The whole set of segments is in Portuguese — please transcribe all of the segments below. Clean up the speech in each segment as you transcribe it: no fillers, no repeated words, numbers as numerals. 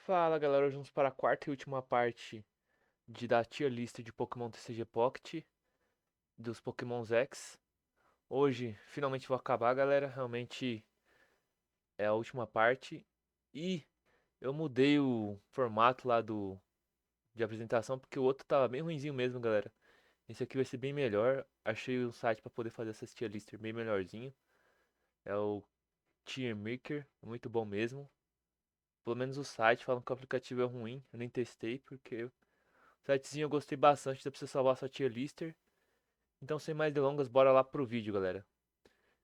Fala galera, hoje vamos para a quarta e última parte da tier list de Pokémon TCG Pocket, dos Pokémon X. Hoje finalmente vou acabar galera, realmente é a última parte. E eu mudei o formato lá de apresentação porque o outro tava bem ruinzinho mesmo galera. Esse aqui vai ser bem melhor, achei um site para poder fazer essa tier list bem melhorzinho. É o Tier Maker, muito bom mesmo. Pelo menos o site falam que o aplicativo é ruim, eu nem testei porque sitezinho eu gostei bastante, dá pra você salvar sua tier lister. Então, sem mais delongas, bora lá pro vídeo, galera.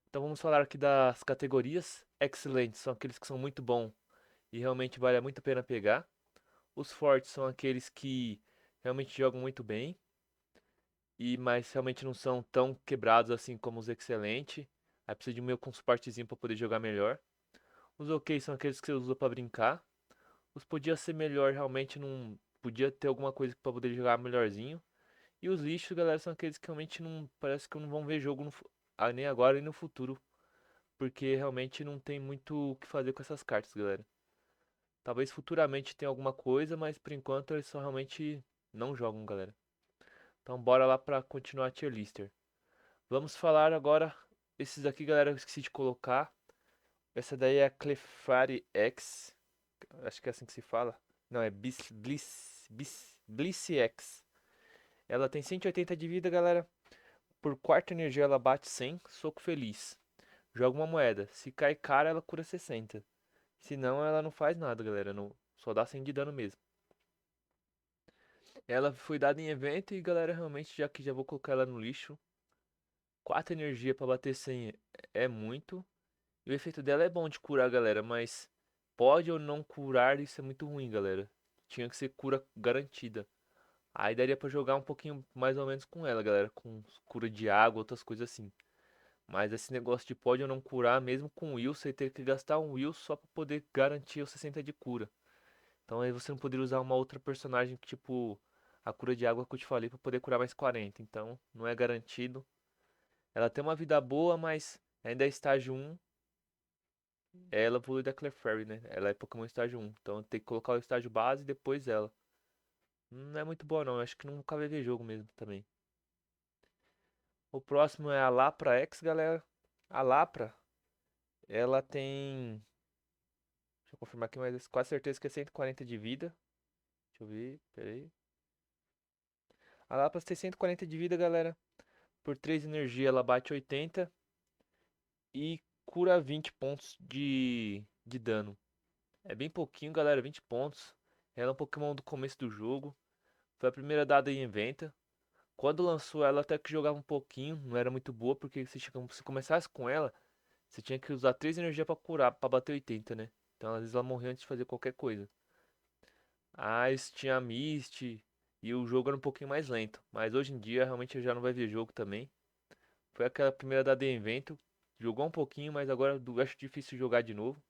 Então, vamos falar aqui das categorias. Excelentes são aqueles que são muito bons e realmente vale muito a pena pegar. Os fortes são aqueles que realmente jogam muito bem, mas realmente não são tão quebrados assim como os excelentes. Aí precisa de um meio com suportezinho para poder jogar melhor. Os ok são aqueles que você usa para brincar. Os podia ser melhor, realmente não podia ter alguma coisa para poder jogar melhorzinho. E os lixos, galera, são aqueles que realmente não. Parece que não vão ver jogo nem agora nem no futuro. Porque realmente não tem muito o que fazer com essas cartas, galera. Talvez futuramente tenha alguma coisa, mas por enquanto eles só realmente não jogam, galera. Então bora lá pra continuar a tier lister. Vamos falar agora. Esses aqui, galera, eu esqueci de colocar. Essa daí é a Clefairy X. Acho que é assim que se fala. Não, é Bliss X. Ela tem 180 de vida, galera. Por quarta energia ela bate 100, soco feliz. Joga uma moeda. Se cai cara, ela cura 60. Se não, ela não faz nada, galera. Não, só dá 100 de dano mesmo. Ela foi dada em evento e, galera, realmente, já que já vou colocar ela no lixo. 4 energia pra bater 100 é muito. E o efeito dela é bom de curar, galera, mas pode ou não curar, isso é muito ruim, galera. Tinha que ser cura garantida. Aí daria pra jogar um pouquinho mais ou menos com ela, galera. Com cura de água, outras coisas assim. Mas esse negócio de pode ou não curar, mesmo com Will, você ter que gastar um Will só pra poder garantir os 60 de cura. Então aí você não poderia usar uma outra personagem, tipo a cura de água que eu te falei, pra poder curar mais 40. Então não é garantido. Ela tem uma vida boa, mas ainda é estágio 1. Ela evolui da Clefairy, né? Ela é Pokémon estágio 1. Então tem que colocar o estágio base e depois ela. Não é muito boa não, eu acho que nunca vai ver jogo mesmo também. O próximo é a Lapra X, galera. A Lapra, ela tem. Deixa eu confirmar aqui, mas quase certeza que é 140 de vida. Deixa eu ver, pera aí. A Lapras tem 140 de vida, galera. Por 3 energia ela bate 80 e cura 20 pontos de dano. É bem pouquinho, galera, 20 pontos. Ela é um Pokémon do começo do jogo. Foi a primeira dada em evento. Quando lançou ela até que jogava um pouquinho, não era muito boa, porque se começasse com ela, você tinha que usar 3 energias pra curar, pra bater 80, né? Então às vezes ela morria antes de fazer qualquer coisa. Tinha Mist e o jogo era um pouquinho mais lento. Mas hoje em dia realmente já não vai ver jogo também. Foi aquela primeira da The Evento. Jogou um pouquinho, mas agora eu acho difícil jogar de novo.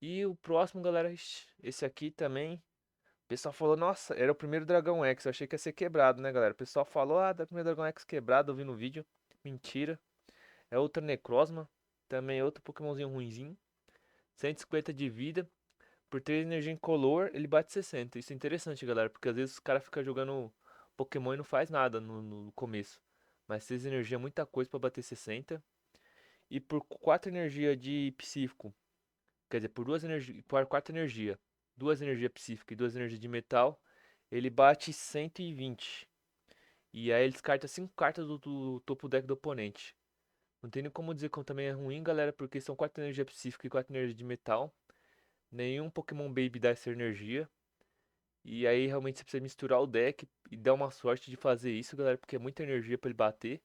E o próximo, galera, esse aqui também. O pessoal falou, nossa, era o primeiro Dragão X. Eu achei que ia ser quebrado, né, galera? O pessoal falou, da primeiro Dragão X quebrado, eu vi no vídeo. Mentira. É outra Necrozma. Também outro Pokémonzinho ruinzinho. 150 de vida. Por ter energia incolor, ele bate 60. Isso é interessante, galera, porque às vezes os caras ficam jogando Pokémon e não faz nada no começo. Mas 6 energia é muita coisa pra bater 60. E por 4 energia de psíquico, quer dizer, por 2 energia, por 4 energia, 2 energia psíquica e 2 energia de metal, ele bate 120. E aí ele descarta 5 cartas do topo deck do oponente. Não tem nem como dizer como também é ruim, galera, porque são 4 energia psíquica e 4 energia de metal. Nenhum Pokémon Baby dá essa energia. E aí realmente você precisa misturar o deck e dar uma sorte de fazer isso, galera, porque é muita energia pra ele bater.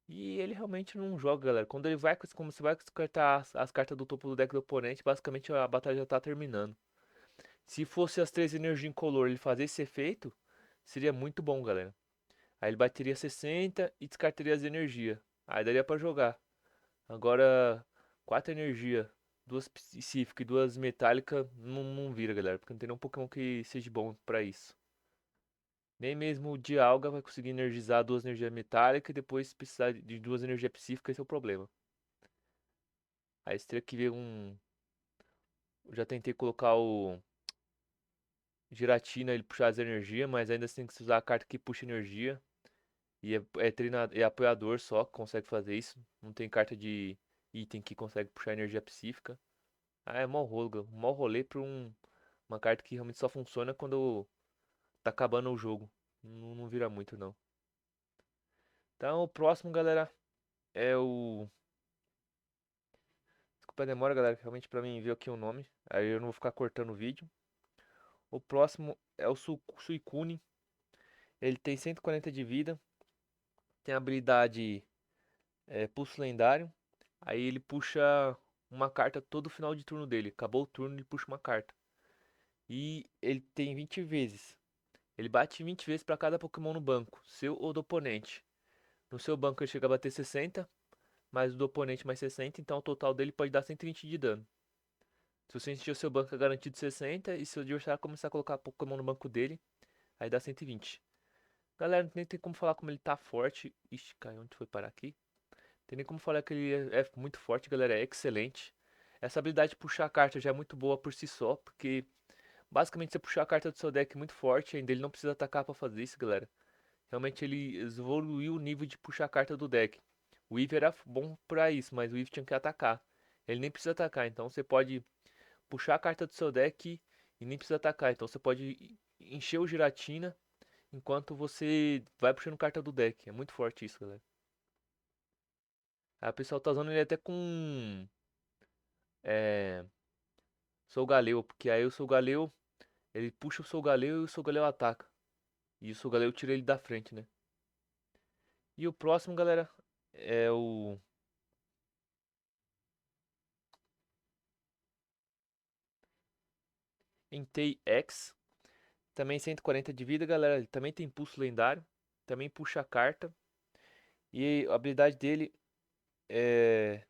E ele realmente não joga, galera. Quando ele vai, como você vai descartar as cartas do topo do deck do oponente, basicamente a batalha já tá terminando. Se fosse as 3 energias incolor ele fazer esse efeito, seria muito bom, galera. Aí ele bateria 60 e descartaria as energias. Aí daria pra jogar. Agora, 4 energia, 2 psíquicas e 2 metálicas, não vira, galera. Porque não tem nenhum Pokémon que seja bom pra isso. Nem mesmo o Dialga vai conseguir energizar 2 energias metálicas e depois precisar de 2 energias psíquicas, esse é o problema. Aí você teria que ver Eu já tentei colocar o Giratina, ele puxar as energias, mas ainda assim tem que usar a carta que puxa energia. E é apoiador só que consegue fazer isso. Não tem carta de item que consegue puxar energia psíquica. Ah, é mó rolê pra uma carta que realmente só funciona quando tá acabando o jogo. Não vira muito, não. Então, o próximo, galera, é o... Desculpa a demora, galera, que realmente pra mim ver aqui o nome. Aí eu não vou ficar cortando o vídeo. O próximo é o Suicune. Ele tem 140 de vida. Tem a habilidade Pulso Lendário. Aí ele puxa uma carta todo final de turno dele. Acabou o turno, ele puxa uma carta. E ele tem 20 vezes. Ele bate 20 vezes para cada Pokémon no banco, seu ou do oponente. No seu banco ele chega a bater 60, mais o do oponente mais 60, então o total dele pode dar 120 de dano. Se você encher o seu banco é garantido 60, e se o adversário começar a colocar Pokémon no banco dele, aí dá 120. Galera, nem tem como falar como ele tá forte. Ixi, caiu, onde foi parar aqui? Tem nem como falar que ele é muito forte, galera, é excelente. Essa habilidade de puxar a carta já é muito boa por si só, porque basicamente você puxar a carta do seu deck muito forte, ainda ele não precisa atacar pra fazer isso, galera. Realmente ele evoluiu o nível de puxar a carta do deck. O Eve era bom pra isso, mas o Eve tinha que atacar. Ele nem precisa atacar, então você pode puxar a carta do seu deck e nem precisa atacar. Então você pode encher o Giratina enquanto você vai puxando carta do deck. É muito forte isso, galera. Aí o pessoal tá usando ele até com é, Sou Galeu, porque aí o Sou Galeu, ele puxa o Sou Galeu e o Sou Galeu ataca. E o Sou Galeu tira ele da frente, né? E o próximo, galera, é o Entei X. Também 140 de vida, galera. Ele também tem pulso lendário. Também puxa a carta. E a habilidade dele é.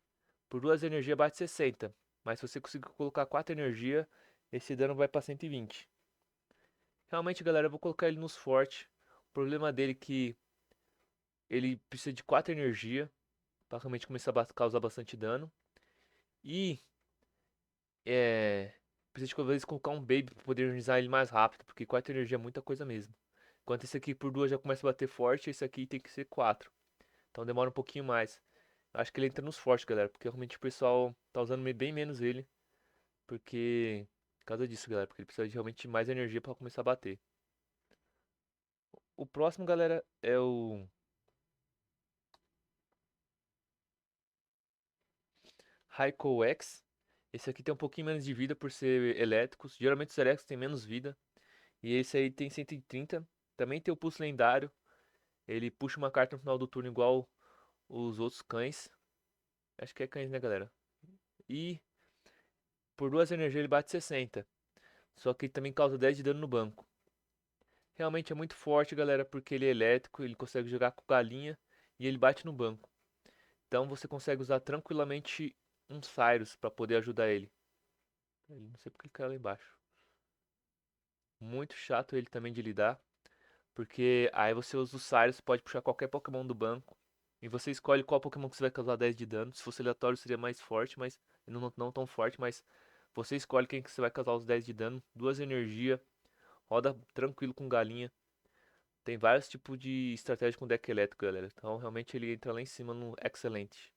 Por duas energias bate 60. Mas se você conseguir colocar 4 energias, esse dano vai pra 120. Realmente, galera, eu vou colocar ele nos fortes. O problema dele é que ele precisa de 4 energias pra realmente começar a causar bastante dano. E é. Precisa de talvez colocar um Baby pra poder organizar ele mais rápido. Porque 4 energias é muita coisa mesmo. Enquanto esse aqui por duas já começa a bater forte, esse aqui tem que ser 4. Então demora um pouquinho mais. Acho que ele entra nos fortes, galera. Porque realmente o pessoal tá usando bem menos ele. Porque. Por causa disso, galera. Porque ele precisa de realmente mais energia pra começar a bater. O próximo, galera, é o Raikou X. Esse aqui tem um pouquinho menos de vida por ser elétricos. Geralmente os elétricos têm menos vida. E esse aí tem 130. Também tem o pulso lendário. Ele puxa uma carta no final do turno igual os outros cães. Acho que é cães, né, galera? E por duas energias ele bate 60. Só que ele também causa 10 de dano no banco. Realmente é muito forte, galera, porque ele é elétrico, ele consegue jogar com galinha e ele bate no banco. Então você consegue usar tranquilamente um Cyrus para poder ajudar ele. Não sei porque ele caiu lá embaixo. Muito chato ele também de lidar, porque aí você usa o Cyrus, pode puxar qualquer Pokémon do banco e você escolhe qual Pokémon que você vai causar 10 de dano. Se fosse aleatório seria mais forte, mas não tão forte, mas você escolhe quem que você vai causar os 10 de dano. Duas energia, roda tranquilo com galinha. Tem vários tipos de estratégia com deck elétrico, galera. Então realmente ele entra lá em cima no excelente.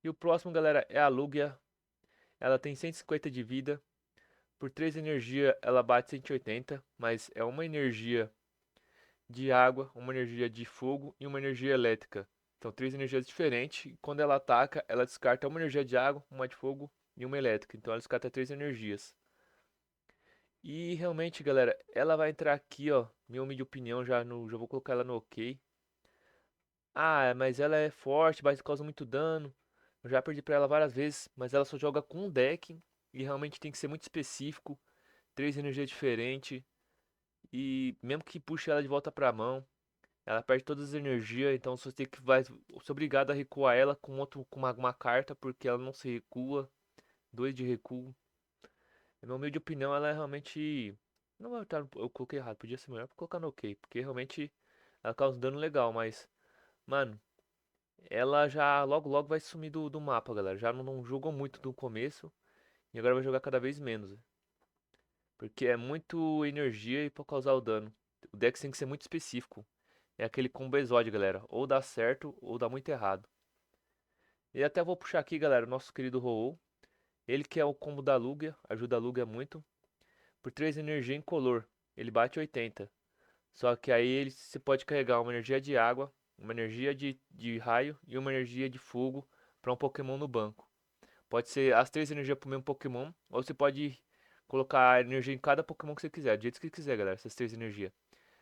E o próximo, galera, é a Lugia. Ela tem 150 de vida. Por 3 energia ela bate 180, mas é uma energia de água, uma energia de fogo e uma energia elétrica. Então três energias diferentes. E quando ela ataca, ela descarta uma energia de água, uma de fogo e uma elétrica. Então ela descarta três energias. E realmente, galera, ela vai entrar aqui, ó. Minha humilde opinião, já vou colocar ela no OK. Ah, mas ela é forte, mas causa muito dano. Eu já perdi pra ela várias vezes, mas ela só joga com um deck e realmente tem que ser muito específico. Três energias diferentes e mesmo que puxe ela de volta pra mão, ela perde todas as energias, então você tem que vai ser obrigado a recuar ela com uma carta porque ela não se recua. Dois de recuo. Na minha humilde opinião, ela é realmente não vai estar, eu coloquei errado, podia ser melhor pra colocar no OK, porque realmente ela causa um dano legal, mas mano, ela já logo logo vai sumir do mapa, galera. Já não jogou muito no começo. E agora vai jogar cada vez menos. Porque é muito energia e pra causar o dano. O deck tem que ser muito específico. É aquele combo exódio, galera. Ou dá certo ou dá muito errado. E até vou puxar aqui, galera, o nosso querido Ho-Oh. Ele que é o combo da Lugia, ajuda a Lugia muito. Por 3 energia incolor, ele bate 80. Só que aí você pode carregar uma energia de água, uma energia de raio e uma energia de fogo para um Pokémon no banco. Pode ser as 3 energias para o mesmo Pokémon, ou você pode colocar energia em cada Pokémon que você quiser, do jeito que você quiser, galera, essas 3 energias.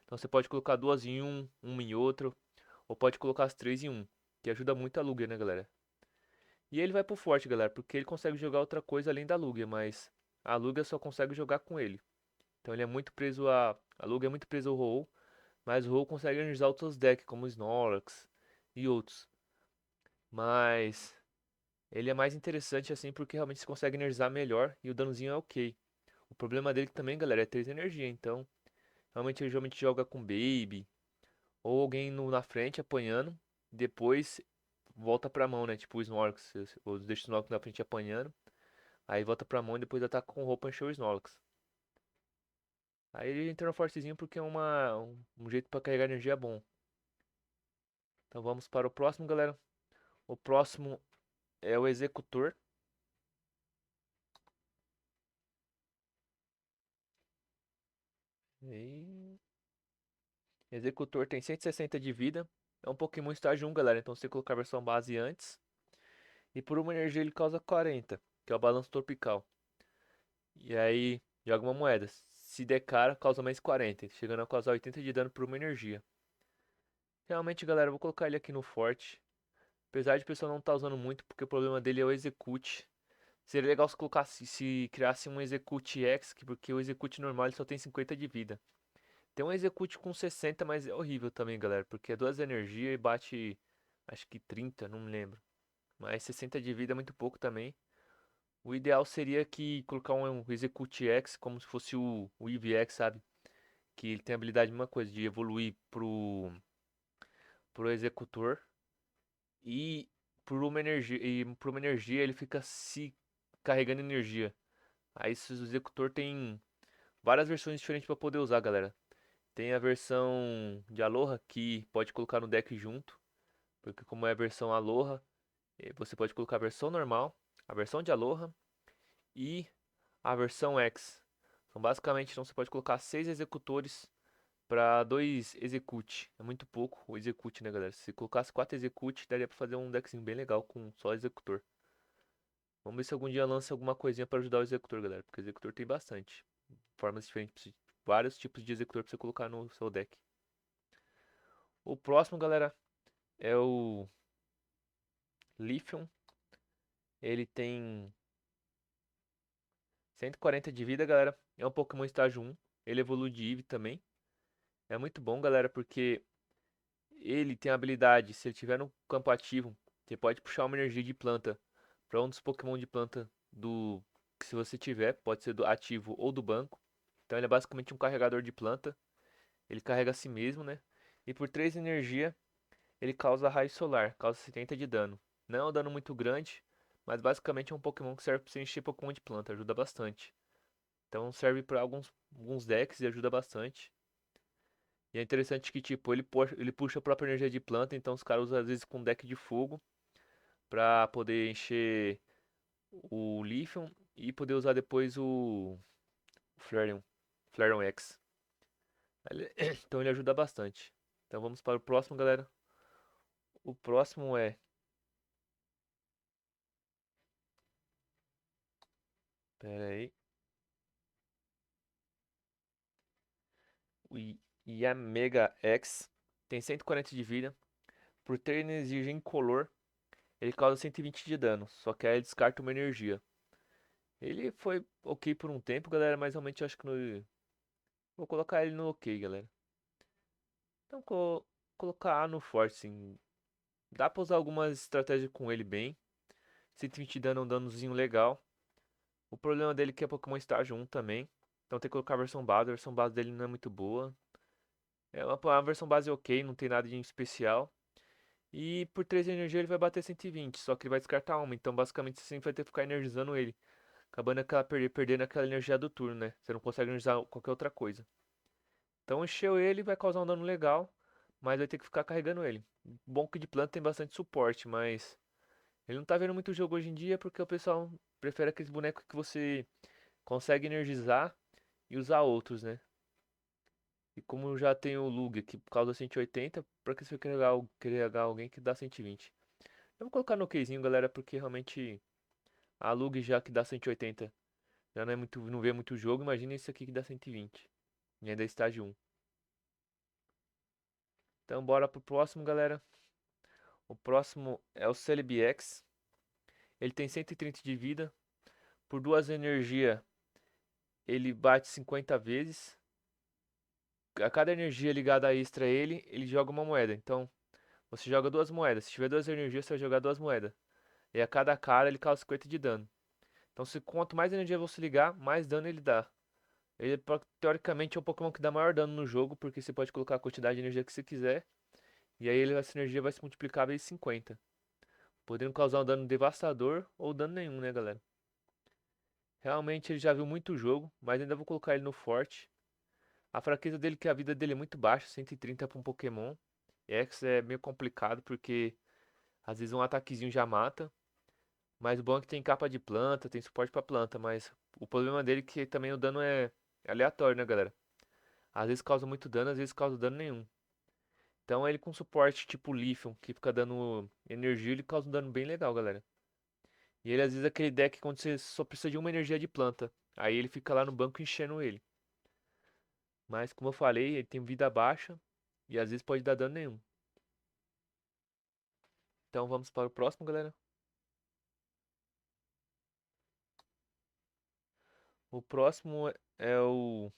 Então você pode colocar duas em um, uma em outro, ou pode colocar as 3 em um, que ajuda muito a Lugia, né, galera? E ele vai pro forte, galera, porque ele consegue jogar outra coisa além da Lugia, mas a Lugia só consegue jogar com ele. Então ele é muito preso a Lugia é muito preso ao Ho-Oh, mas o Ho consegue energizar outros decks, como o Snorlax e outros. Mas ele é mais interessante assim porque realmente você consegue energizar melhor e o danozinho é ok. O problema dele também, galera, é 3 energia. Então, realmente ele geralmente joga com Baby ou alguém na frente apanhando. Depois volta pra mão, né? Tipo o Snorlax. Ou deixa o Snorlax na frente apanhando. Aí volta pra mão e depois ataca com roupa e encher o Snorlax. Aí ele entra no fortezinho porque é um jeito pra carregar energia bom. Então vamos para o próximo, galera. O próximo é o Executor. E... Executor tem 160 de vida. É um Pokémon estágio 1, galera. Então você colocar a versão base antes. E por uma energia ele causa 40, que é o balanço tropical. E aí joga uma moeda. Se der cara, causa mais 40, chegando a causar 80 de dano por uma energia. Realmente, galera, eu vou colocar ele aqui no forte. Apesar de o pessoal não estar usando muito, porque o problema dele é o Execute. Seria legal se colocasse, se criasse um Execute X, porque o Execute normal ele só tem 50 de vida. Tem um Execute com 60, mas é horrível também, galera, porque é 2 energias e bate, acho que 30, não me lembro. Mas 60 de vida é muito pouco também. O ideal seria que colocar um Execute X como se fosse o Eevee X, sabe? Que ele tem a habilidade, mesma coisa, de evoluir pro Executor. E por uma energia ele fica se carregando energia. Aí esse Executor tem várias versões diferentes para poder usar, galera. Tem a versão de Aloha que pode colocar no deck junto, porque como é a versão Aloha, você pode colocar a versão normal, a versão de Aloha e a versão X. Então basicamente então, você pode colocar 6 executores para 2 execute. É muito pouco o execute, né, galera? Se colocasse 4 execute, daria para fazer um deckzinho bem legal com só executor. Vamos ver se algum dia lança alguma coisinha para ajudar o executor, galera, porque o executor tem bastante formas diferentes, vários tipos de executor para você colocar no seu deck. O próximo, galera, é o Lithium. Ele tem 140 de vida, galera. É um Pokémon estágio 1. Ele evolui de Eevee também. É muito bom, galera, porque ele tem a habilidade, se ele tiver no campo ativo, você pode puxar uma energia de planta para um dos Pokémon de planta do que se você tiver, pode ser do ativo ou do banco. Então ele é basicamente um carregador de planta. Ele carrega a si mesmo, né? E por 3 energia, ele causa raio solar, causa 70 de dano. Não é um dano muito grande, mas basicamente é um Pokémon que serve para você encher Pokémon de planta, ajuda bastante. Então serve para alguns decks e ajuda bastante. E é interessante que, tipo, ele puxa a própria energia de planta, então os caras usam às vezes com deck de fogo pra poder encher o Lithium e poder usar depois o Flareon, Flareon X. Então ele ajuda bastante. Então vamos para o próximo, galera. O próximo é. Pera aí. O Yamega X. Tem 140 de vida. Por ter energia incolor, ele causa 120 de dano. Só que aí ele descarta uma energia. Ele foi ok por um tempo, galera, mas realmente eu acho que no. Vou colocar ele no ok, galera. Então, colocar A no forte, sim. Dá pra usar algumas estratégias com ele bem. 120 dano é um danozinho legal. O problema dele é que é Pokémon estágio 1 também. Então tem que colocar a versão base. A versão base dele não é muito boa. É uma versão base ok, não tem nada de especial. E por 3 energia ele vai bater 120, só que ele vai descartar uma. Então basicamente você sempre vai ter que ficar energizando ele. acabando perdendo aquela energia do turno, né? Você não consegue energizar qualquer outra coisa. Então encheu ele vai causar um dano legal, mas vai ter que ficar carregando ele. Bom que de planta tem bastante suporte, mas ele não tá vendo muito jogo hoje em dia porque o pessoal prefere aqueles bonecos que você consegue energizar e usar outros, né? E como já tem o Lug que causa 180, pra que você vai carregar alguém que dá 120? Eu vou colocar no quezinho, galera, porque realmente a Lug já que dá 180 já não é muito, não vê muito jogo, imagina esse aqui que dá 120. E ainda é estágio 1. Então bora pro próximo, galera. O próximo é o Celebi X. Ele tem 130 de vida. Por 2 energia, ele bate 50 vezes. A cada energia ligada a extra a ele, ele joga uma moeda. Então, você joga 2 moedas. Se tiver 2 energias, você vai jogar 2 moedas. E a cada cara ele causa 50 de dano. Então, quanto mais energia você ligar, mais dano ele dá. Ele, teoricamente, é o Pokémon que dá maior dano no jogo, porque você pode colocar a quantidade de energia que você quiser. E aí essa energia vai se multiplicar vezes 50. Podendo causar um dano devastador ou dano nenhum, né, galera? Realmente ele já viu muito jogo, mas ainda vou colocar ele no forte. A fraqueza dele é que a vida dele é muito baixa, 130 para um Pokémon. X é meio complicado porque às vezes um ataquezinho já mata. Mas o bom é que tem capa de planta, tem suporte para planta, mas o problema dele é que também o dano é aleatório, né, galera? Às vezes causa muito dano, às vezes causa dano nenhum. Então ele com suporte tipo Lithium, que fica dando energia, ele causa um dano bem legal, galera. E ele às vezes é aquele deck quando você só precisa de uma energia de planta. Aí ele fica lá no banco enchendo ele. Mas como eu falei, ele tem vida baixa e às vezes pode dar dano nenhum. Então vamos para o próximo, galera. O próximo é o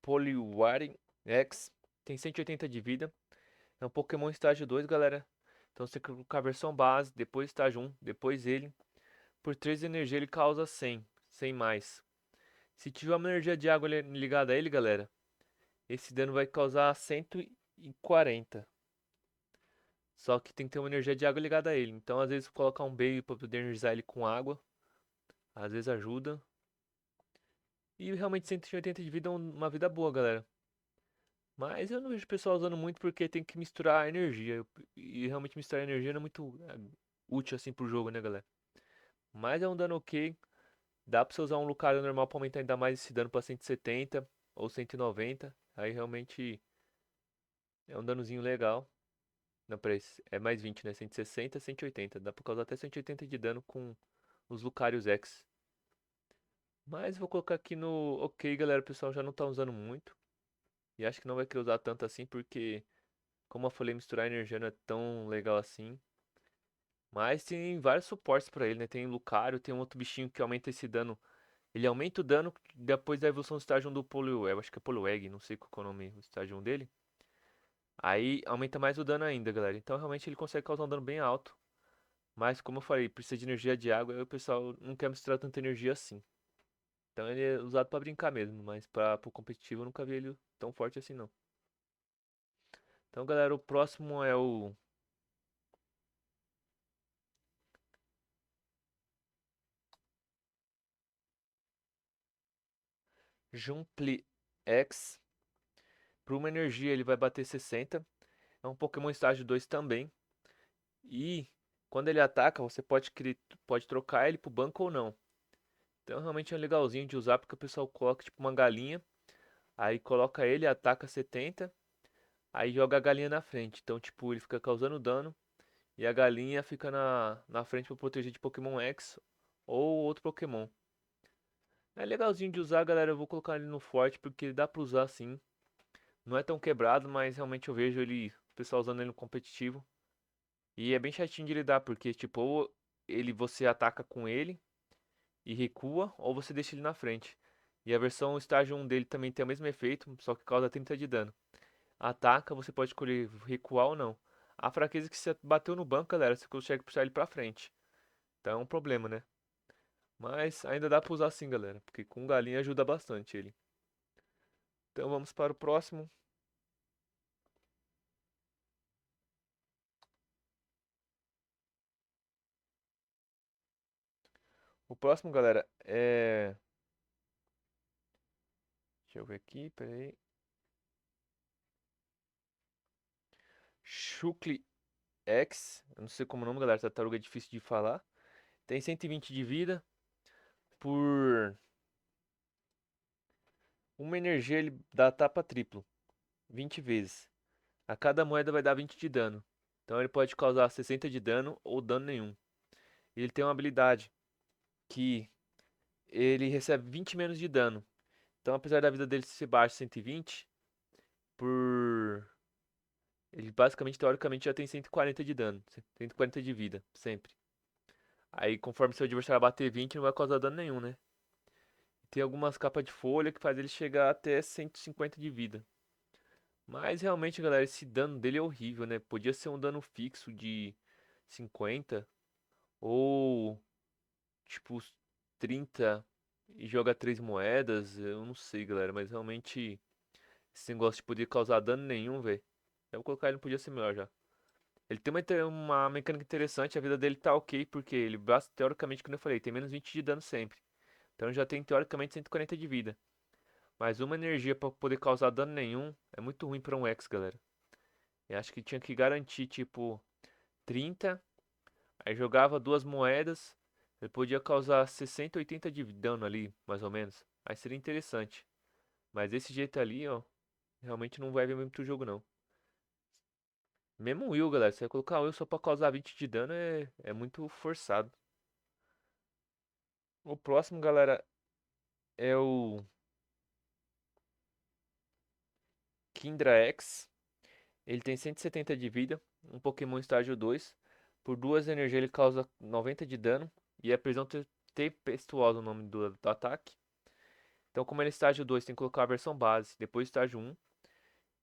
Poliwari X. Tem 180 de vida. É um Pokémon estágio 2, galera. Então você colocar a versão base, depois estágio 1, depois ele. Por 3 de energia ele causa 100 mais. Se tiver uma energia de água ligada a ele, galera, esse dano vai causar 140. Só que tem que ter uma energia de água ligada a ele. Então às vezes colocar um Baby para poder energizar ele com água, às vezes ajuda. E realmente 180 de vida é uma vida boa, galera. Mas eu não vejo o pessoal usando muito porque tem que misturar energia. E realmente misturar energia não é muito útil assim pro jogo, né, galera? Mas é um dano ok. Dá pra você usar um Lucario normal pra aumentar ainda mais esse dano pra 170 ou 190. Aí realmente é um danozinho legal. Não, peraí, é mais 20, né? 160, 180. Dá pra causar até 180 de dano com os Lucarios X. Mas vou colocar aqui no ok, galera. O pessoal já não tá usando muito. E acho que não vai querer usar tanto assim porque, como eu falei, misturar energia não é tão legal assim. Mas tem vários suportes pra ele, né? Tem Lucario, tem um outro bichinho que aumenta esse dano. Ele aumenta o dano depois da evolução do estágio 1 do Poliwag. Eu acho que é Poliwag, não sei qual que é o nome do estágio 1 dele. Aí aumenta mais o dano ainda, galera. Então realmente ele consegue causar um dano bem alto. Mas como eu falei, precisa de energia de água. Aí o pessoal não quer misturar tanta energia assim. Então ele é usado pra brincar mesmo. Mas pro competitivo eu nunca vi ele tão forte assim não. Então galera, o próximo é o Jumpli X. Por uma energia ele vai bater 60. É um Pokémon estágio 2 também. E quando ele ataca, você pode trocar ele pro banco ou não. Então realmente é legalzinho de usar porque o pessoal coloca tipo uma galinha, aí coloca ele, ataca 70, aí joga a galinha na frente. Então tipo, ele fica causando dano e a galinha fica na frente para proteger de Pokémon X ou outro Pokémon. É legalzinho de usar, galera. Eu vou colocar ele no forte porque dá pra usar sim. Não é tão quebrado, mas realmente eu vejo ele, o pessoal usando ele no competitivo. E é bem chatinho de lidar porque tipo, ou você ataca com ele e recua, ou você deixa ele na frente. E a versão estágio 1 dele também tem o mesmo efeito, só que causa 30 de dano. Ataca, você pode escolher recuar ou não. A fraqueza é que você bateu no banco, galera, você consegue puxar ele pra frente. Então é um problema, né? Mas ainda dá pra usar sim, galera, porque com galinha ajuda bastante ele. Então vamos para o próximo. O próximo, galera, é. Deixa eu ver aqui, peraí. Shukli X. Eu não sei como é o nome, galera. Tartaruga é difícil de falar. Tem 120 de vida. Por uma energia, ele dá tapa triplo. 20 vezes. A cada moeda vai dar 20 de dano. Então ele pode causar 60 de dano ou dano nenhum. E ele tem uma habilidade que ele recebe 20 menos de dano. Então, apesar da vida dele ser baixa, 120, por ele basicamente, teoricamente, já tem 140 de dano, 140 de vida, sempre. Aí, conforme seu adversário bater 20, não vai causar dano nenhum, né? Tem algumas capas de folha que faz ele chegar até 150 de vida. Mas realmente, galera, esse dano dele é horrível, né? Podia ser um dano fixo de 50 ou tipo 30 e joga 3 moedas. Eu não sei, galera, mas realmente esse negócio de poder causar dano nenhum, velho. Eu vou colocar ele, podia ser melhor já. Ele tem uma mecânica interessante, a vida dele tá ok, porque ele basta, teoricamente, como eu falei, tem menos 20 de dano sempre. Então já tem teoricamente 140 de vida. Mas uma energia pra poder causar dano nenhum é muito ruim pra um X, galera. Eu acho que tinha que garantir, tipo, 30, aí jogava duas moedas, ele podia causar 60, 80 de dano ali, mais ou menos. Aí seria interessante. Mas desse jeito ali, ó, realmente não vai ver muito jogo não. Mesmo o Will, galera, se você colocar o Will só pra causar 20 de dano é muito forçado. O próximo, galera, é o Kindra X. Ele tem 170 de vida, um Pokémon estágio 2. Por duas energias ele causa 90 de dano. E é prisão tempestuosa o nome do ataque. Então, como ele é estágio 2, tem que colocar a versão base, depois estágio 1.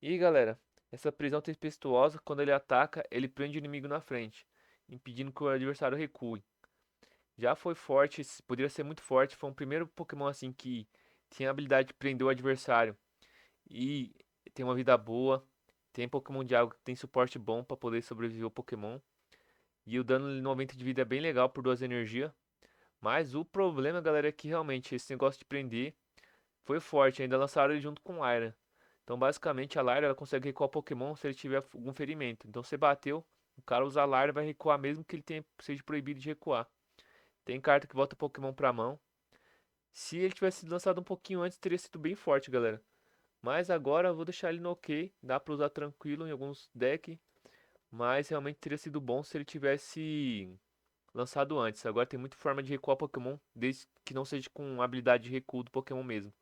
E galera, essa prisão tempestuosa, quando ele ataca, ele prende o inimigo na frente, impedindo que o adversário recue. Já foi forte, poderia ser muito forte. Foi um primeiro Pokémon assim que tinha a habilidade de prender o adversário e tem uma vida boa. Tem Pokémon de água que tem suporte bom para poder sobreviver o Pokémon. E o dano 90 de vida é bem legal por duas energias. Mas o problema, galera, é que realmente esse negócio de prender foi forte. Ainda lançaram ele junto com o Lyra. Então, basicamente, a Lyra ela consegue recuar o Pokémon se ele tiver algum ferimento. Então, você bateu, o cara usa a Lyra vai recuar mesmo que ele seja proibido de recuar. Tem carta que volta Pokémon pra mão. Se ele tivesse sido lançado um pouquinho antes, teria sido bem forte, galera. Mas agora eu vou deixar ele no ok. Dá pra usar tranquilo em alguns decks. Mas realmente teria sido bom se ele tivesse lançado antes. Agora tem muita forma de recuar Pokémon, desde que não seja com habilidade de recuo do Pokémon mesmo.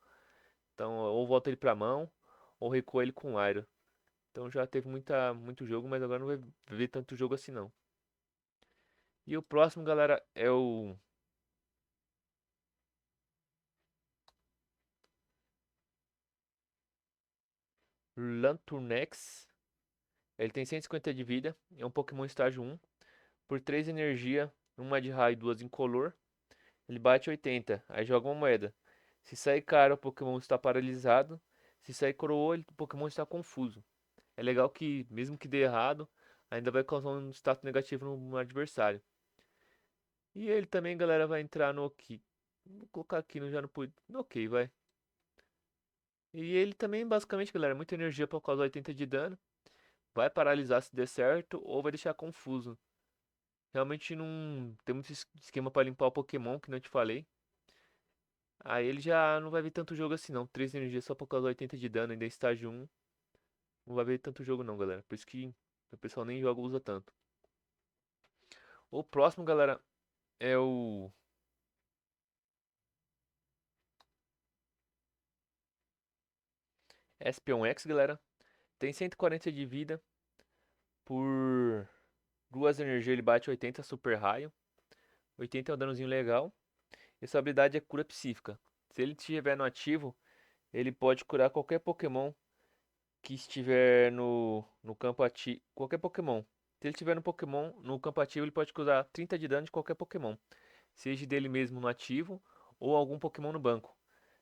Então, ou volta ele pra mão, ou recua ele com Aero. Então já teve muito jogo, mas agora não vai ver tanto jogo assim não. E o próximo, galera, é o Lanturnex. Ele tem 150 de vida, é um Pokémon estágio 1. Por 3 energia, uma de raio e duas incolor. Ele bate 80, aí joga uma moeda. Se sair cara, o Pokémon está paralisado. Se sair coroa, o Pokémon está confuso. É legal que, mesmo que dê errado, ainda vai causar um status negativo no adversário. E ele também, galera, vai entrar no OK. Vou colocar aqui no já não pude. No OK, vai. E ele também, basicamente, galera, muita energia para causar 80 de dano. Vai paralisar se der certo ou vai deixar confuso. Realmente não tem muito esquema para limpar o Pokémon, que não te falei. Aí ele já não vai ver tanto jogo assim não. 3 energias só por causa 80 de dano, ainda é estágio 1. Não vai ver tanto jogo não, galera. Por isso que o pessoal nem joga, usa tanto. O próximo, galera, é o Espion X, galera. Tem 140 de vida. Por duas energias ele bate 80 super raio. 80 é um danozinho legal. E sua habilidade é cura psíquica. Se ele estiver no ativo, ele pode curar qualquer Pokémon que estiver no campo ativo. Qualquer Pokémon. Se ele estiver no campo ativo, ele pode curar 30 de dano de qualquer Pokémon. Seja dele mesmo no ativo ou algum Pokémon no banco.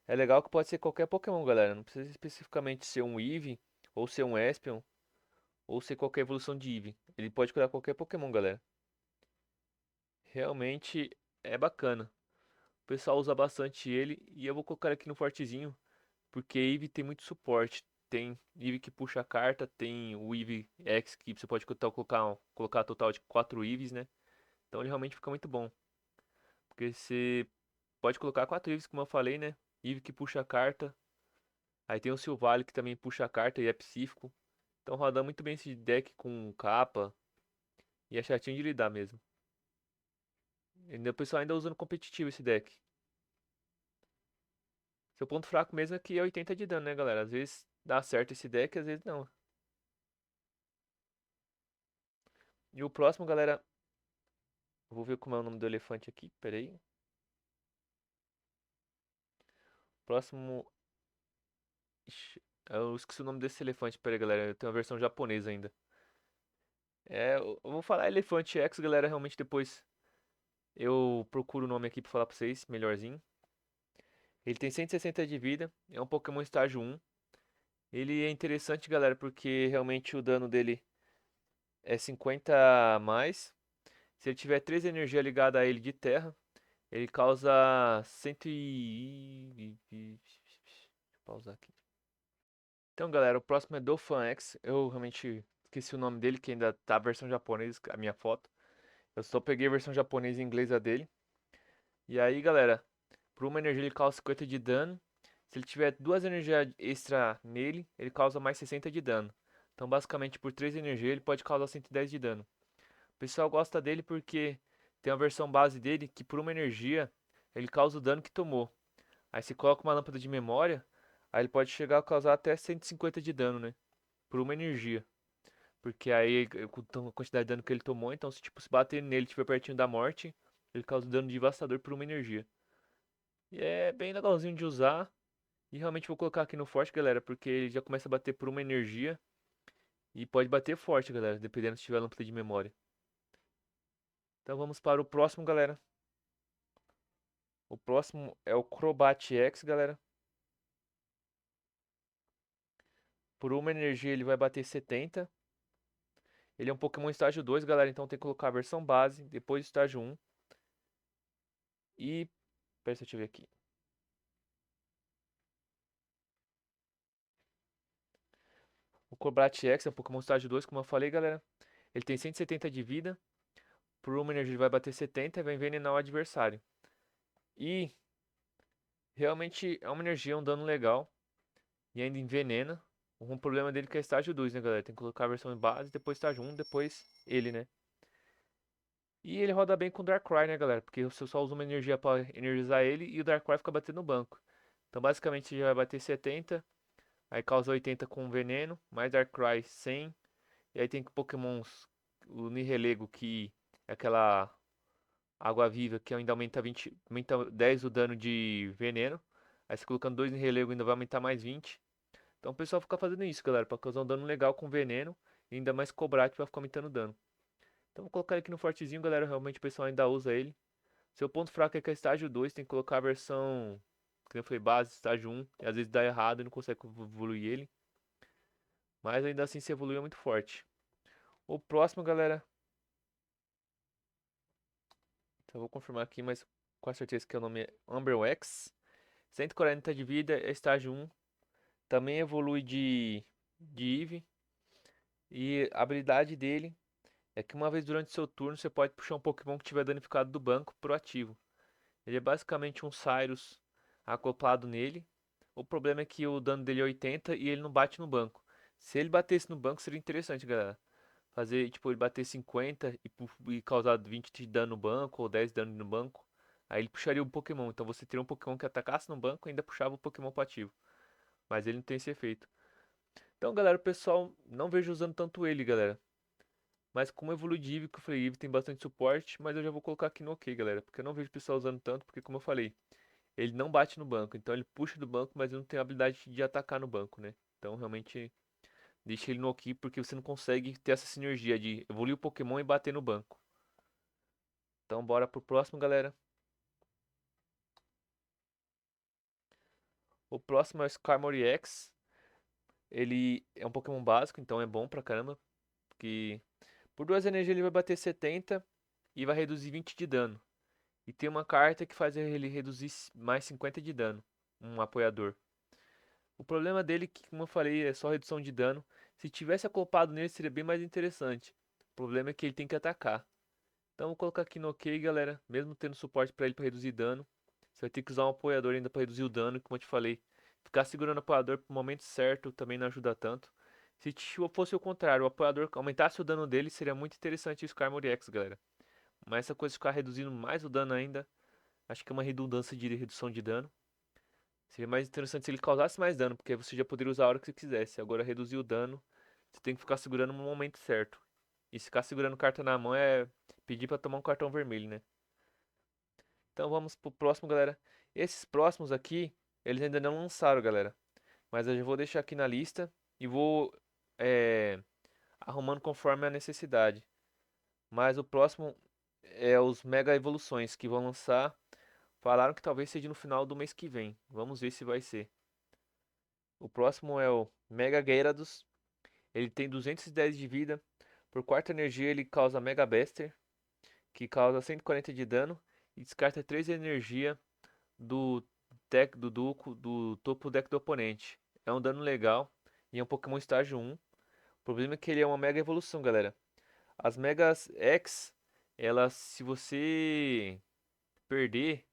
É legal que pode ser qualquer Pokémon, galera. Não precisa especificamente ser um Eevee, ou ser um Espion, ou ser qualquer evolução de Eevee. Ele pode curar qualquer Pokémon, galera. Realmente é bacana. pessoal usa bastante ele e eu vou colocar aqui no fortezinho, porque Eve tem muito suporte. Tem Eve que puxa a carta, tem o Eve X que você pode colocar total de 4 Eves, né? Então ele realmente fica muito bom. Porque você pode colocar 4 Eves, como eu falei, né? Eve que puxa a carta. Aí tem o Silvally que também puxa a carta e é psíquico. Então roda muito bem esse deck com capa. E é chatinho de lidar mesmo. O pessoal ainda usa no competitivo esse deck. Seu ponto fraco mesmo é que é 80 de dano, né, galera? Às vezes dá certo esse deck, às vezes não. E o próximo, galera, vou ver como é o nome do elefante aqui, pera aí. Próximo. Ixi, eu esqueci o nome desse elefante, pera aí, galera. Eu tenho a versão japonesa ainda. Eu vou falar Elefante X, galera. Realmente depois eu procuro o nome aqui pra falar pra vocês, melhorzinho. Ele tem 160 de vida, é um Pokémon estágio 1. Ele é interessante, galera, porque realmente o dano dele é 50 a mais. Se ele tiver 3 energia ligada a ele de terra, ele causa 100 Deixa eu pausar aqui. Então, galera, o próximo é Dolphin X. Eu realmente esqueci o nome dele, que ainda tá a versão japonesa, a minha foto. Eu só peguei a versão japonesa e inglesa dele. E aí, galera, por uma energia ele causa 50 de dano. Se ele tiver duas energias extra nele, ele causa mais 60 de dano. Então, basicamente, por 3 energias ele pode causar 110 de dano. O pessoal gosta dele porque tem uma versão base dele que por uma energia ele causa o dano que tomou. Aí você coloca uma lâmpada de memória, aí ele pode chegar a causar até 150 de dano, né? Por uma energia. Porque aí, com a quantidade de dano que ele tomou, então se tipo, se bater nele e estiver pertinho da morte, ele causa dano devastador por uma energia. E é bem legalzinho de usar. E realmente vou colocar aqui no forte, galera, porque ele já começa a bater por uma energia. E pode bater forte, galera, dependendo se tiver lâmpada de memória. Então vamos para o próximo, galera. O próximo é o Crobat X, galera. Por uma energia ele vai bater 70. Ele é um Pokémon estágio 2, galera, então tem que colocar a versão base, depois estágio 1. E... Pera, deixa eu ver aqui. O Crobat X é um Pokémon estágio 2, como eu falei, galera. Ele tem 170 de vida. Por uma energia ele vai bater 70 e vai envenenar o adversário. E realmente é uma energia, um dano legal. E ainda envenena. Um problema dele é que é estágio 2, né, galera? Tem que colocar a versão base, depois estágio 1, depois ele, né? E ele roda bem com o Darkrai, né, galera? Porque você só usa uma energia para energizar ele e o Darkrai fica batendo no banco. Então, basicamente, ele vai bater 70, aí causa 80 com veneno, mais Darkrai 100. E aí tem Pokémons, o Nihilego, que é aquela água viva que ainda aumenta 20, aumenta 10 o dano de veneno. Aí você colocando dois Nihilego ainda vai aumentar mais 20. Então o pessoal fica fazendo isso, galera, pra causar um dano legal com veneno e ainda mais Cobrat pra ficar aumentando o dano. Então vou colocar ele aqui no fortezinho, galera, realmente o pessoal ainda usa ele. Seu ponto fraco é que é estágio 2, tem que colocar a versão que não foi base, estágio 1, e às vezes dá errado e não consegue evoluir ele. Mas ainda assim se evoluiu muito forte. O próximo, galera, então eu vou confirmar aqui, mas com certeza que o nome é Umbreon X. 140 de vida, é estágio 1. Também evolui de Eevee. E a habilidade dele é que uma vez durante seu turno você pode puxar um Pokémon que tiver danificado do banco pro ativo. Ele é basicamente um Cyrus acoplado nele. O problema é que o dano dele é 80 e ele não bate no banco. Se ele batesse no banco seria interessante, galera. Fazer, tipo, ele bater 50 e causar 20 de dano no banco ou 10 de dano no banco. Aí ele puxaria um Pokémon. Então você teria um Pokémon que atacasse no banco e ainda puxava o Pokémon pro ativo. Mas ele não tem esse efeito. Então, galera, o pessoal não vejo usando tanto ele, galera. Mas como evolui de Eevee, que eu falei, Eevee tem bastante suporte, mas eu já vou colocar aqui no OK, galera. Porque eu não vejo o pessoal usando tanto, porque como eu falei, ele não bate no banco. Então ele puxa do banco, mas ele não tem a habilidade de atacar no banco, né? Então realmente deixa ele no OK, porque você não consegue ter essa sinergia de evoluir o Pokémon e bater no banco. Então bora pro próximo, galera. O próximo é o Skarmory X. Ele é um Pokémon básico, então é bom pra caramba. Porque por duas energias ele vai bater 70 e vai reduzir 20 de dano. E tem uma carta que faz ele reduzir mais 50 de dano. Um apoiador. O problema dele, que, como eu falei, é só redução de dano. Se tivesse acoplado nele, seria bem mais interessante. O problema é que ele tem que atacar. Então vou colocar aqui no OK, galera. Mesmo tendo suporte para ele para reduzir dano. Você vai ter que usar um apoiador ainda para reduzir o dano, como eu te falei. Ficar segurando o apoiador pro momento certo também não ajuda tanto. Se fosse o contrário, o apoiador aumentasse o dano dele, seria muito interessante o Skarmory X, galera. Mas essa coisa de ficar reduzindo mais o dano ainda, acho que é uma redundância de redução de dano. Seria mais interessante se ele causasse mais dano, porque aí você já poderia usar a hora que você quisesse. Agora reduzir o dano, você tem que ficar segurando no momento certo. E se ficar segurando carta na mão é pedir pra tomar um cartão vermelho, né? Então vamos pro próximo, galera. Esses próximos aqui, eles ainda não lançaram, galera. Mas eu já vou deixar aqui na lista e vou arrumando conforme a necessidade. Mas o próximo é os Mega Evoluções que vão lançar. Falaram que talvez seja no final do mês que vem. Vamos ver se vai ser. O próximo é o Mega Gyarados. Ele tem 210 de vida. Por quarta energia ele causa Mega Bester, que causa 140 de dano e descarta 3 energia do deck do topo deck do oponente. É um dano legal e é um Pokémon estágio 1. O problema é que ele é uma Mega Evolução, galera. As Megas X, elas, se você perder,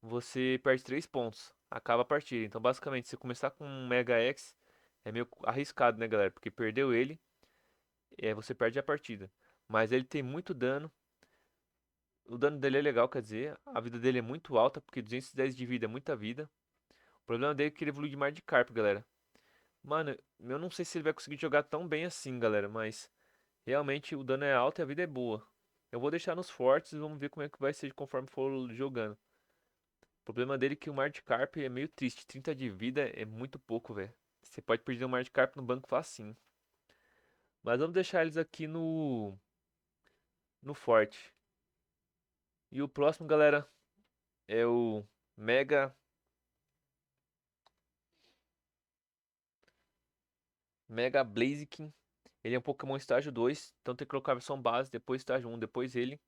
você perde 3 pontos. Acaba a partida. Então, basicamente, se começar com um Mega X, é meio arriscado, né, galera? Porque perdeu ele, você perde a partida. Mas ele tem muito dano. O dano dele é legal, quer dizer, a vida dele é muito alta, porque 210 de vida é muita vida. O problema dele é que ele evolui de Magikarp, galera. Mano, eu não sei se ele vai conseguir jogar tão bem assim, galera, mas realmente o dano é alto e a vida é boa. Eu vou deixar nos fortes e vamos ver como é que vai ser conforme for jogando. O problema dele é que o Magikarp é meio triste. 30 de vida é muito pouco, velho. Você pode perder o Magikarp no banco facinho. Mas vamos deixar eles aqui no forte. E o próximo, galera, é o Mega Mega Blaziken. Ele é um Pokémon estágio 2, então tem que colocar a versão base, depois estágio 1, depois ele.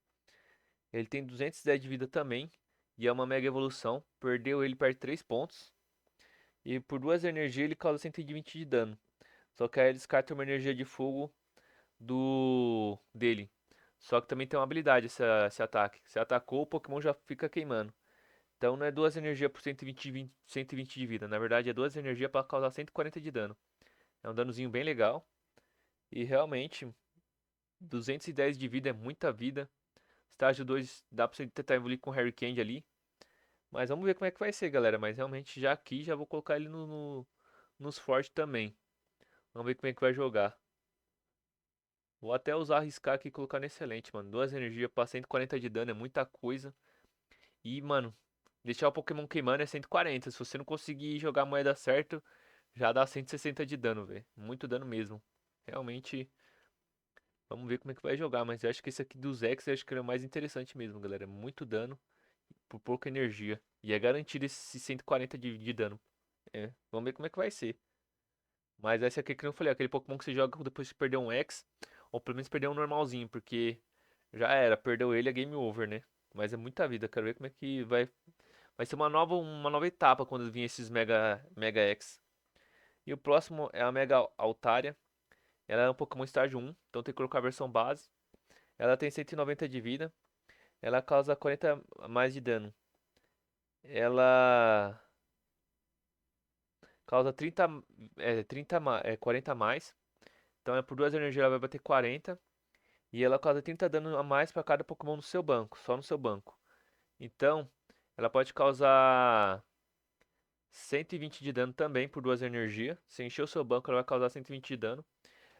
Ele tem 210 de vida também, e é uma Mega Evolução. Perdeu ele, perde 3 pontos. E por 2 energias ele causa 120 de dano. Só que aí ele descarta uma energia de fogo dele. Só que também tem uma habilidade esse ataque. Se atacou, o Pokémon já fica queimando. Então não é 2 energias por 120 de vida. Na verdade é 2 energias para causar 140 de dano. É um danozinho bem legal. E realmente, 210 de vida é muita vida. Estágio 2 dá pra você tentar evoluir com o Harry Candy ali. Mas vamos ver como é que vai ser, galera. Mas realmente já aqui já vou colocar ele nos fortes também. Vamos ver como é que vai jogar. Vou até usar arriscar aqui e colocar no excelente, mano. 2 energias pra 140 de dano é muita coisa. E, mano, deixar o Pokémon queimando é 140. Se você não conseguir jogar a moeda certo, já dá 160 de dano, velho. Muito dano mesmo. Realmente, vamos ver como é que vai jogar. Mas eu acho que esse aqui dos X, eu acho que ele é o mais interessante mesmo, galera. Muito dano por pouca energia. E é garantido esse 140 de dano. É, vamos ver como é que vai ser. Mas esse aqui que eu falei, aquele Pokémon que você joga depois de perder um X, ou pelo menos perder um normalzinho, porque já era, perdeu ele é game over, né? Mas é muita vida, quero ver como é que vai ser uma nova etapa quando vir esses Mega X. E o próximo é a Mega Altaria. Ela é um Pokémon estágio 1, então tem que colocar a versão base. Ela tem 190 de vida. Ela causa 40 mais de dano. Ela causa 40 a mais. Então é por 2 energias ela vai bater 40. E ela causa 30 dano a mais para cada Pokémon no seu banco, só no seu banco. Então, ela pode causar 120 de dano também por 2 energias. Se encher o seu banco, ela vai causar 120 de dano.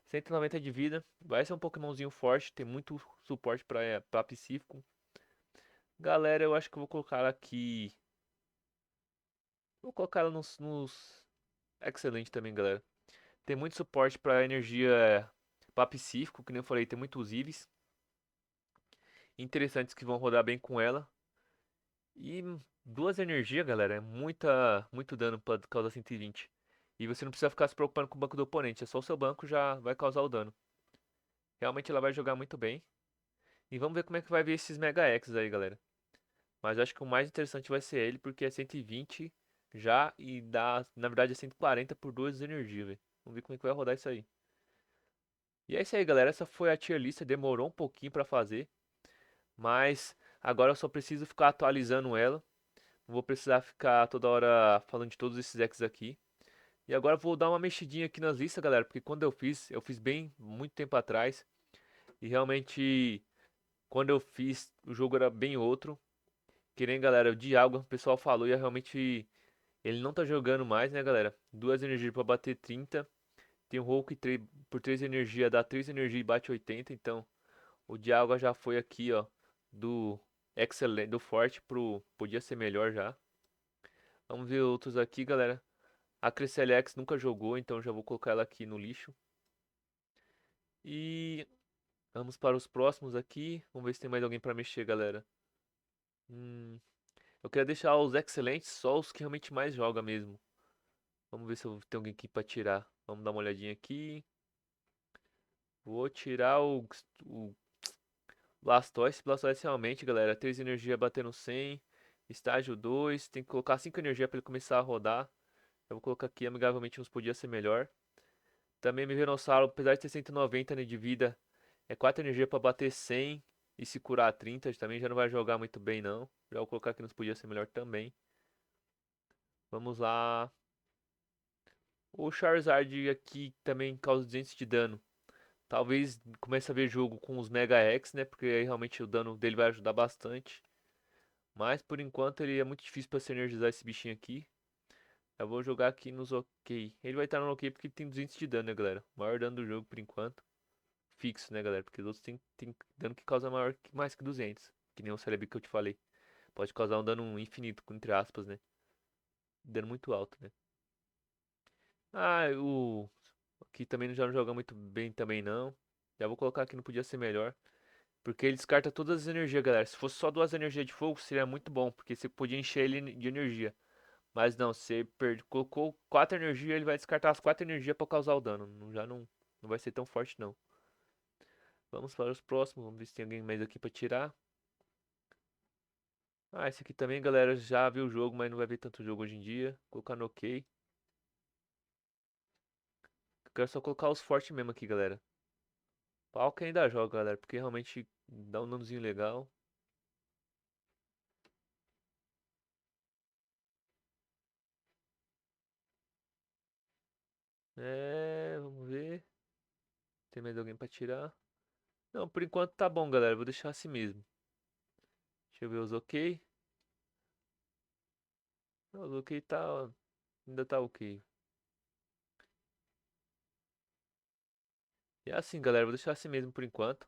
190 de vida. Vai ser um Pokémonzinho forte, tem muito suporte para Psíquico. Galera, eu acho que eu vou colocar ela aqui. Vou colocar ela nos Excelente também, galera. Tem muito suporte para energia para Psíquico, que nem eu falei, tem muitos Eevees interessantes que vão rodar bem com ela. E 2 energias, galera, é muito dano pra causar 120. E você não precisa ficar se preocupando com o banco do oponente, é só o seu banco já vai causar o dano. Realmente ela vai jogar muito bem. E vamos ver como é que vai vir esses Mega X aí, galera. Mas eu acho que o mais interessante vai ser ele, porque é 120 já e dá, na verdade é 140 por 2 energias, velho. Vamos ver como é que vai rodar isso aí. E é isso aí, galera. Essa foi a tier list, demorou um pouquinho pra fazer, mas agora eu só preciso ficar atualizando ela. Não vou precisar ficar toda hora falando de todos esses decks aqui. E agora eu vou dar uma mexidinha aqui nas listas, galera, porque quando eu fiz bem muito tempo atrás. E realmente, quando eu fiz, o jogo era bem outro. Que nem, galera, o Dialga, o pessoal falou e realmente ele não tá jogando mais, né, galera? Duas energias pra bater 30. Tem o Hulk por 3 energia, dá 3 energia e bate 80. Então, o Dialga já foi aqui, ó, do excelente, do forte pro podia ser melhor já. Vamos ver outros aqui, galera. A Cresselia nunca jogou, então já vou colocar ela aqui no lixo. E vamos para os próximos aqui. Vamos ver se tem mais alguém pra mexer, galera. Hum, eu queria deixar os excelentes só os que realmente mais joga mesmo. Vamos ver se eu tenho alguém aqui pra tirar. Vamos dar uma olhadinha aqui. Vou tirar o Blastoise. Blastoise realmente, galera. 3 energia batendo 100. Estágio 2. Tem que colocar 5 energia pra ele começar a rodar. Eu vou colocar aqui amigavelmente uns podia ser melhor. Também Mivenossauro, apesar de ter 190 né, de vida, é 4 energia pra bater 100 e se curar 30. Também já não vai jogar muito bem não. Já vou colocar aqui nos podia ser melhor também. Vamos lá. O Charizard aqui também causa 200 de dano. Talvez comece a ver jogo com os Mega X, né? Porque aí realmente o dano dele vai ajudar bastante. Mas por enquanto ele é muito difícil para energizar esse bichinho aqui. Eu vou jogar aqui nos OK. Ele vai estar no OK porque tem 200 de dano, né, galera? O maior dano do jogo por enquanto. Fixo, né, galera? Porque os outros tem dano que causa mais que 200. Que nem o Celebi que eu te falei. Pode causar um dano infinito, entre aspas, né? Dano muito alto, né? Ah, o... Aqui também já não joga muito bem também não. Já vou colocar aqui, não podia ser melhor. Porque ele descarta todas as energias, galera. Se fosse só duas energias de fogo, seria muito bom. Porque você podia encher ele de energia. Mas não, você colocou 4 energias, ele vai descartar as 4 energias pra causar o dano. Já não vai ser tão forte não. Vamos para os próximos. Vamos ver se tem alguém mais aqui pra tirar. Ah, esse aqui também, galera, já viu o jogo, mas não vai ver tanto jogo hoje em dia. Vou colocar no OK. Eu quero só colocar os fortes mesmo aqui, galera. Pau que ainda joga, galera, porque realmente dá um danozinho legal. É, vamos ver. Tem mais alguém pra tirar? Não, por enquanto tá bom, galera. Vou deixar assim mesmo. Deixa eu ver os OK. Não, os OK tá. Ainda tá OK. E é assim, galera. Vou deixar assim mesmo por enquanto.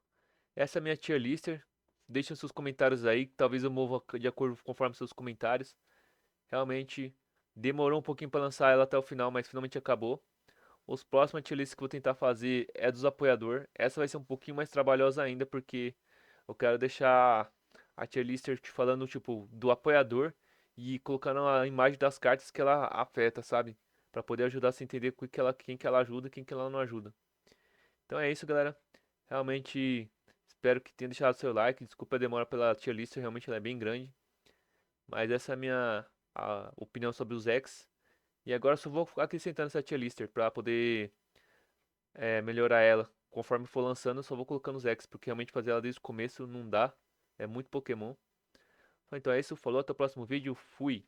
Essa é a minha tier lister. Deixem seus comentários aí. Que talvez eu mova de acordo conforme seus comentários. Realmente demorou um pouquinho pra lançar ela até o final, mas finalmente acabou. Os próximos tier lists que eu vou tentar fazer é dos apoiador. Essa vai ser um pouquinho mais trabalhosa ainda, porque eu quero deixar a tier list te falando, tipo, do apoiador e colocando a imagem das cartas que ela afeta, sabe? Pra poder ajudar você a entender quem que ela ajuda e quem que ela não ajuda. Então é isso, galera. Realmente espero que tenha deixado seu like. Desculpa a demora pela tier list, realmente ela é bem grande. Mas essa é a opinião sobre os X. E agora eu só vou acrescentando essa tier list pra poder melhorar ela. Conforme for lançando, eu só vou colocando os X, porque realmente fazer ela desde o começo não dá. É muito Pokémon. Então é isso, falou, até o próximo vídeo, fui!